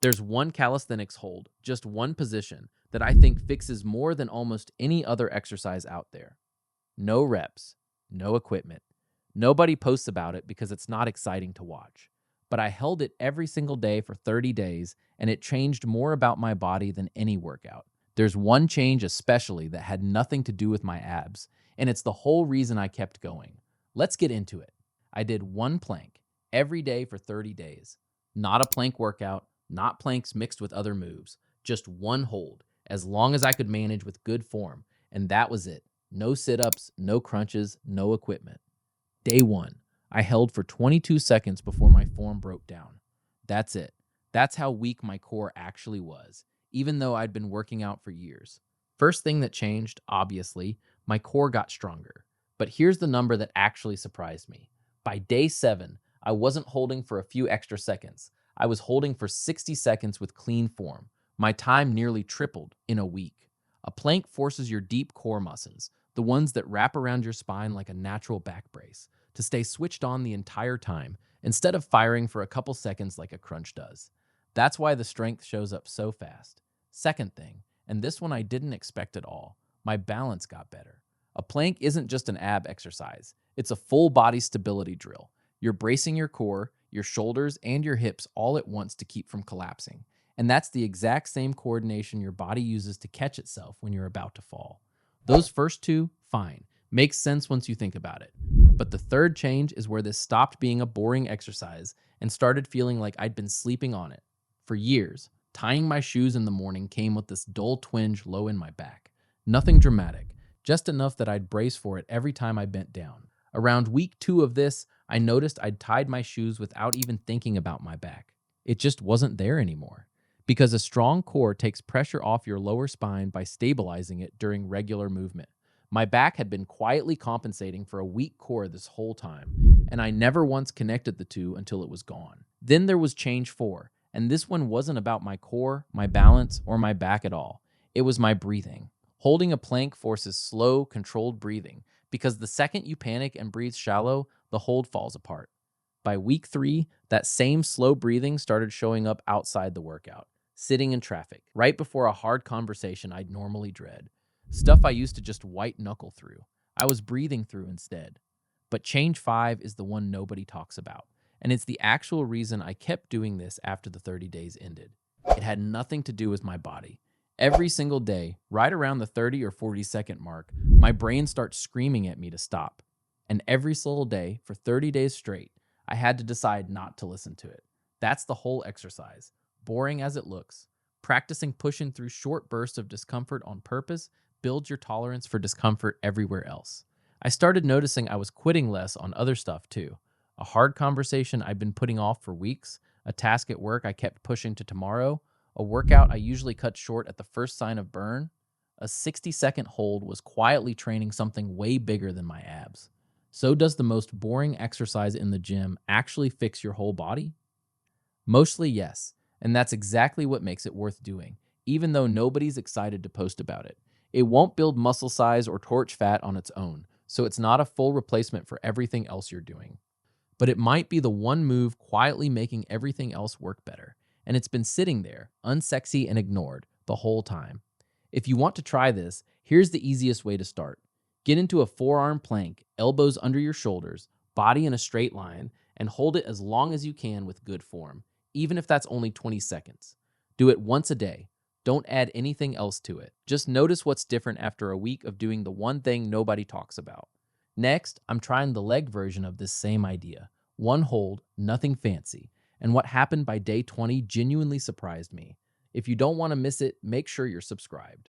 There's one calisthenics hold, just one position, that I think fixes more than almost any other exercise out there. No reps, no equipment. Nobody posts about it because it's not exciting to watch. But I held it every single day for 30 days, and it changed more about my body than any workout. There's one change especially that had nothing to do with my abs, and it's the whole reason I kept going. Let's get into it. I did one plank every day for 30 days. Not a plank workout, not planks mixed with other moves, just one hold, as long as I could manage with good form, and that was it. No sit ups, no crunches, no equipment. Day one, I held for 22 seconds before my form broke down. That's it. That's how weak my core actually was, even though I'd been working out for years. First thing that changed, obviously, my core got stronger. But here's the number that actually surprised me. By day 7, I wasn't holding for a few extra seconds. I was holding for 60 seconds with clean form. My time nearly tripled in a week. A plank forces your deep core muscles, the ones that wrap around your spine like a natural back brace, to stay switched on the entire time, instead of firing for a couple seconds like a crunch does. That's why the strength shows up so fast. Second thing, and this one I didn't expect at all, my balance got better. A plank isn't just an ab exercise, it's a full body stability drill. You're bracing your core, your shoulders, and your hips all at once to keep from collapsing. And that's the exact same coordination your body uses to catch itself when you're about to fall. Those first two, fine. Makes sense once you think about it. But the third change is where this stopped being a boring exercise and started feeling like I'd been sleeping on it. For years, tying my shoes in the morning came with this dull twinge low in my back. Nothing dramatic, just enough that I'd brace for it every time I bent down. Around week 2 of this, I noticed I'd tied my shoes without even thinking about my back. It just wasn't there anymore. Because a strong core takes pressure off your lower spine by stabilizing it during regular movement. My back had been quietly compensating for a weak core this whole time, and I never once connected the two until it was gone. Then there was change 4, and this one wasn't about my core, my balance, or my back at all. It was my breathing. Holding a plank forces slow, controlled breathing, because the second you panic and breathe shallow, the hold falls apart. By week 3, that same slow breathing started showing up outside the workout, sitting in traffic, right before a hard conversation I'd normally dread. Stuff I used to just white knuckle through. I was breathing through instead. But change 5 is the one nobody talks about, and it's the actual reason I kept doing this after the 30 days ended. It had nothing to do with my body. Every single day, right around the 30 or 40-second mark, my brain starts screaming at me to stop. And every single day, for 30 days straight, I had to decide not to listen to it. That's the whole exercise. Boring as it looks, practicing pushing through short bursts of discomfort on purpose builds your tolerance for discomfort everywhere else. I started noticing I was quitting less on other stuff too. A hard conversation I'd been putting off for weeks, a task at work I kept pushing to tomorrow, a workout I usually cut short at the first sign of burn. A 60-second hold was quietly training something way bigger than my abs. So does the most boring exercise in the gym actually fix your whole body? Mostly yes, and that's exactly what makes it worth doing, even though nobody's excited to post about it. It won't build muscle size or torch fat on its own, so it's not a full replacement for everything else you're doing. But it might be the one move quietly making everything else work better, and it's been sitting there, unsexy and ignored, the whole time. If you want to try this, here's the easiest way to start. Get into a forearm plank, elbows under your shoulders, body in a straight line, and hold it as long as you can with good form, even if that's only 20 seconds. Do it once a day. Don't add anything else to it. Just notice what's different after a week of doing the one thing nobody talks about. Next, I'm trying the leg version of this same idea. One hold, nothing fancy. And what happened by day 20 genuinely surprised me. If you don't want to miss it, make sure you're subscribed.